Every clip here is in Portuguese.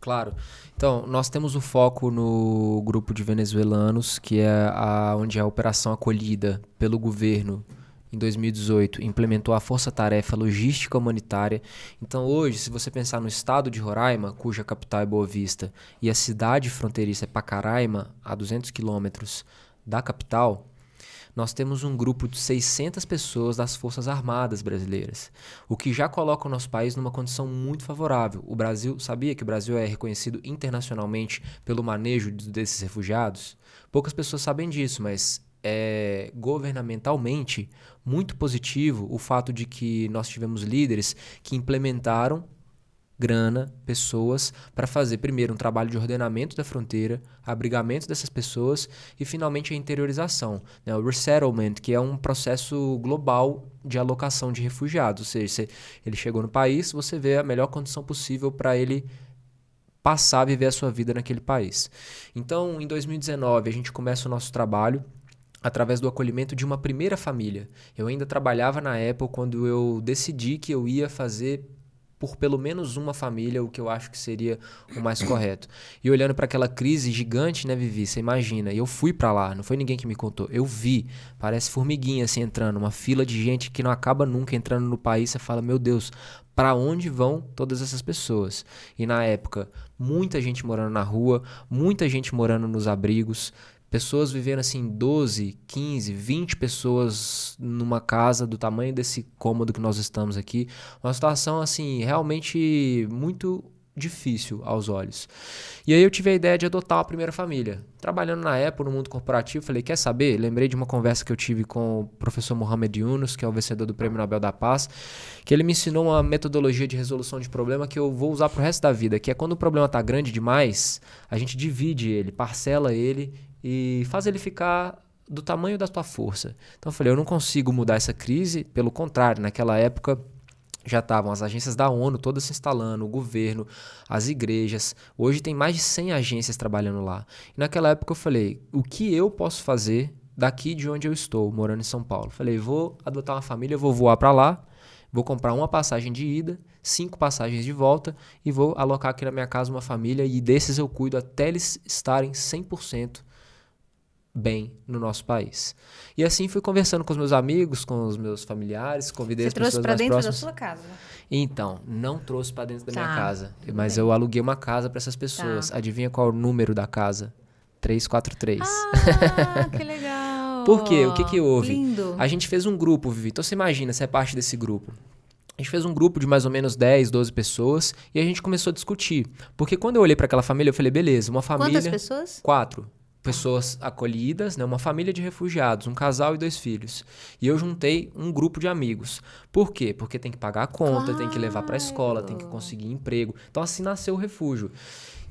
Claro. Então, nós temos o foco no grupo de venezuelanos, que é onde a Operação Acolhida pelo governo em 2018 implementou a Força-Tarefa Logística Humanitária. Então, hoje, se você pensar no estado de Roraima, cuja capital é Boa Vista, e a cidade fronteiriça é Pacaraima, a 200 quilômetros da capital, nós temos um grupo de 600 pessoas das Forças Armadas brasileiras, o que já coloca o nosso país numa condição muito favorável. O Brasil, sabia que o Brasil é reconhecido internacionalmente pelo manejo desses refugiados? Poucas pessoas sabem disso, mas é governamentalmente muito positivo o fato de que nós tivemos líderes que implementaram grana, pessoas, para fazer primeiro um trabalho de ordenamento da fronteira, abrigamento dessas pessoas e finalmente a interiorização, né? O resettlement, que é um processo global de alocação de refugiados, ou seja, ele chegou no país, você vê a melhor condição possível para ele passar a viver a sua vida naquele país. Então, em 2019, a gente começa o nosso trabalho através do acolhimento de uma primeira família. Eu ainda trabalhava na Apple quando eu decidi que eu ia fazer por pelo menos uma família, o que eu acho que seria o mais correto. E olhando para aquela crise gigante, né, Vivi? Você imagina. E eu fui para lá, não foi ninguém que me contou. Eu vi, parece formiguinha assim entrando, uma fila de gente que não acaba nunca entrando no país. Você fala, meu Deus, para onde vão todas essas pessoas? E na época, muita gente morando na rua, muita gente morando nos abrigos, pessoas vivendo assim 12, 15, 20 pessoas numa casa do tamanho desse cômodo que nós estamos aqui. Uma situação assim realmente muito difícil aos olhos. E aí eu tive a ideia de adotar uma primeira família. Trabalhando na Apple, no mundo corporativo, falei, quer saber? Lembrei de uma conversa que eu tive com o professor Mohamed Yunus, que é o vencedor do Prêmio Nobel da Paz, que ele me ensinou uma metodologia de resolução de problema que eu vou usar pro resto da vida, que é quando o problema tá grande demais, a gente divide ele, parcela ele e faz ele ficar do tamanho da tua força. Então eu falei, eu não consigo mudar essa crise, pelo contrário, naquela época já estavam as agências da ONU todas se instalando, o governo, as igrejas. Hoje tem mais de 100 agências trabalhando lá. E naquela época eu falei, o que eu posso fazer daqui de onde eu estou, morando em São Paulo? Falei, vou adotar uma família, vou voar para lá, vou comprar uma passagem de ida, 5 passagens de volta e vou alocar aqui na minha casa uma família e desses eu cuido até eles estarem 100% bem no nosso país. E assim fui conversando com os meus amigos, com os meus familiares, convidei Você as trouxe pessoas pra mais dentro da próximas. sua casa. Então, não trouxe para dentro da minha Tá, casa, tudo mas bem. eu aluguei uma casa para essas pessoas. Tá. Adivinha qual é o número da casa? 343. Ah, que legal. Por quê? O que que houve? Lindo. A gente fez um grupo, Vivi. Então você imagina, você é parte desse grupo. A gente fez um grupo de mais ou menos 10, 12 pessoas e a gente começou a discutir. Porque quando eu olhei para aquela família, eu falei, beleza, uma família... Quantas pessoas? 4 pessoas acolhidas, né? Uma família de refugiados, um casal e 2 filhos. E eu juntei um grupo de amigos. Por quê? Porque tem que pagar a conta, tem que levar para a escola, tem que Claro. conseguir emprego. Então assim nasceu o refúgio.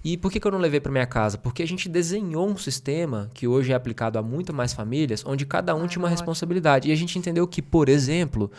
E por que eu não levei para minha casa? Porque a gente desenhou um sistema que hoje é aplicado a muito mais famílias, onde cada um tinha uma ótimo. responsabilidade. E a gente entendeu que, por exemplo,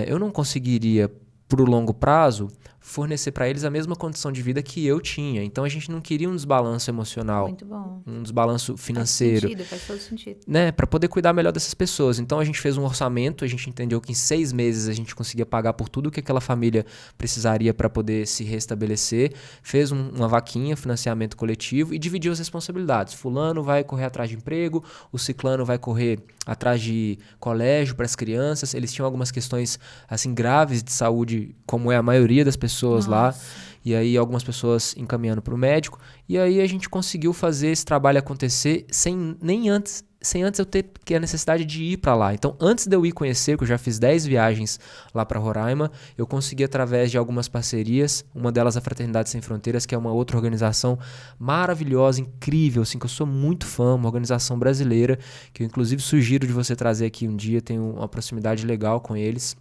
eu não conseguiria, para o longo prazo, fornecer para eles a mesma condição de vida que eu tinha. Então a gente não queria um desbalanço emocional, Muito bom. um desbalanço financeiro, Faz todo sentido. né, para poder cuidar melhor dessas pessoas. Então a gente fez um orçamento, a gente entendeu que em 6 meses a gente conseguia pagar por tudo que aquela família precisaria para poder se restabelecer, fez uma vaquinha, financiamento coletivo e dividiu as responsabilidades. Fulano vai correr atrás de emprego, o ciclano vai correr atrás de colégio para as crianças. Eles tinham algumas questões assim graves de saúde, como é a maioria das pessoas lá. E aí algumas pessoas encaminhando para o médico. E aí a gente conseguiu fazer esse trabalho acontecer sem antes eu ter a necessidade de ir para lá. Então, antes de eu ir conhecer, que eu já fiz 10 viagens lá para Roraima, eu consegui através de algumas parcerias, uma delas a Fraternidade Sem Fronteiras, que é uma outra organização maravilhosa, incrível, assim, que eu sou muito fã, uma organização brasileira, que eu inclusive sugiro de você trazer aqui um dia, tenho uma proximidade legal com eles.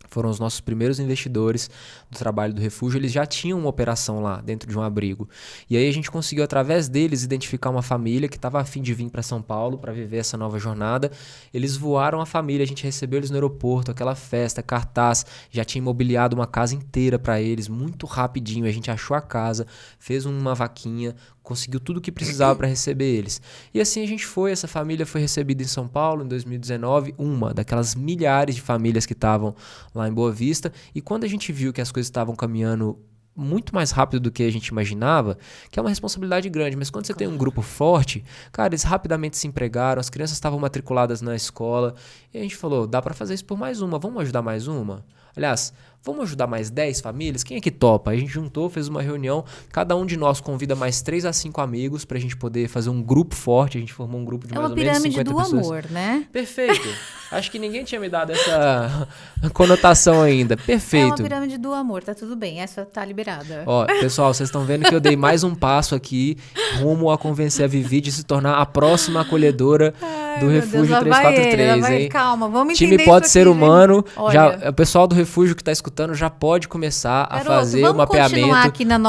Foram os nossos primeiros investidores do trabalho do refúgio. Eles já tinham uma operação lá dentro de um abrigo. E aí a gente conseguiu, através deles, identificar uma família que estava a fim de vir para São Paulo para viver essa nova jornada. Eles voaram a família, a gente recebeu eles no aeroporto, aquela festa, cartaz, já tinha imobiliado uma casa inteira para eles, muito rapidinho. A gente achou a casa, fez uma vaquinha, conseguiu tudo o que precisava para receber eles. E assim a gente foi, essa família foi recebida em São Paulo em 2019, uma daquelas milhares de famílias que estavam lá em Boa Vista. E quando a gente viu que as coisas estavam caminhando muito mais rápido do que a gente imaginava, que é uma responsabilidade grande. Mas quando você tem um grupo forte, cara, eles rapidamente se empregaram, as crianças estavam matriculadas na escola, e a gente falou, dá para fazer isso por mais uma, vamos ajudar mais uma? Aliás, vamos ajudar mais 10 famílias? Quem é que topa? A gente juntou, fez uma reunião, cada um de nós convida mais 3 a 5 amigos pra gente poder fazer um grupo forte, a gente formou um grupo de mais ou menos 50 pessoas. É uma pirâmide do amor, né? Perfeito. Acho que ninguém tinha me dado essa conotação ainda. Perfeito. É uma pirâmide do amor, tá tudo bem, essa tá liberada. Ó, pessoal, vocês estão vendo que eu dei mais um passo aqui rumo a convencer a Vivi de se tornar a próxima acolhedora do Refúgio 343, hein? Calma, vamos entender isso time pode aqui, ser humano. Olha, Já, o pessoal do Refúgio que tá escutando já pode começar a fazer o mapeamento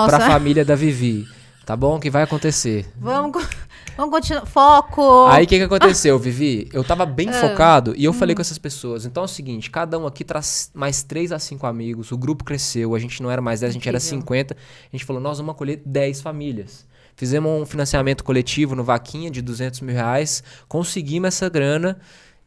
pra família da Vivi. Tá bom? Que vai acontecer. Vamos continuar. Foco! Aí o que aconteceu, Vivi? Eu tava bem focado e eu falei com essas pessoas. Então é o seguinte, cada um aqui traz mais 3 a 5 amigos, o grupo cresceu, a gente não era mais 10, a gente era 50. A gente falou, nós vamos acolher 10 famílias. Fizemos um financiamento coletivo no Vaquinha de R$200 mil, conseguimos essa grana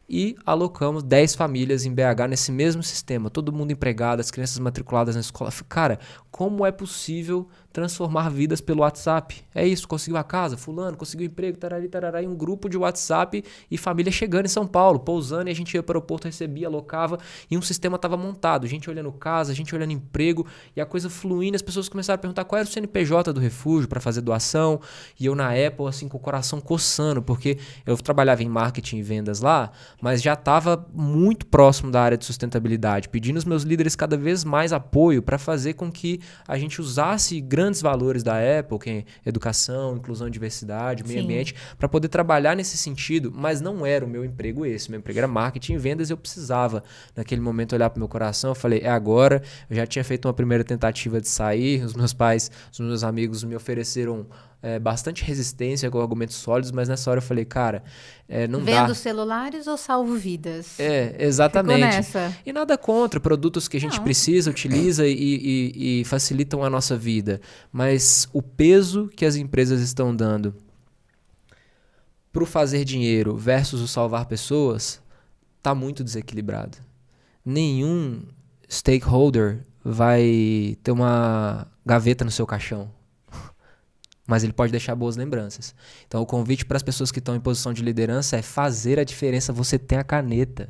e alocamos 10 famílias em BH nesse mesmo sistema. Todo mundo empregado, as crianças matriculadas na escola. Cara, como é possível transformar vidas pelo WhatsApp? É isso, conseguiu a casa, fulano, conseguiu emprego, tarari, tarará, e um grupo de WhatsApp e família chegando em São Paulo, pousando, e a gente ia para o aeroporto, recebia, alocava, e um sistema estava montado, gente olhando casa, gente olhando emprego, e a coisa fluindo, as pessoas começaram a perguntar qual era o CNPJ do Refúgio para fazer doação, e eu na Apple, assim, com o coração coçando, porque eu trabalhava em marketing e vendas lá, mas já estava muito próximo da área de sustentabilidade, pedindo aos meus líderes cada vez mais apoio para fazer com que a gente usasse grandes valores da Apple, que é educação, inclusão e diversidade, meio ambiente, para poder trabalhar nesse sentido, mas não era o meu emprego esse. Meu emprego era marketing e vendas e eu precisava, naquele momento, olhar para o meu coração. Eu falei, é agora. Eu já tinha feito uma primeira tentativa de sair, os meus pais, os meus amigos me ofereceram bastante resistência com argumentos sólidos, mas nessa hora eu falei, cara, não dá. Vendo celulares ou salvo vidas? Exatamente. Ficou nessa. E nada contra produtos que a gente precisa, utiliza e facilitam a nossa vida. Mas o peso que as empresas estão dando pro fazer dinheiro versus o salvar pessoas tá muito desequilibrado. Nenhum stakeholder vai ter uma gaveta no seu caixão. Mas ele pode deixar boas lembranças. Então o convite para as pessoas que estão em posição de liderança é fazer a diferença. Você tem a caneta.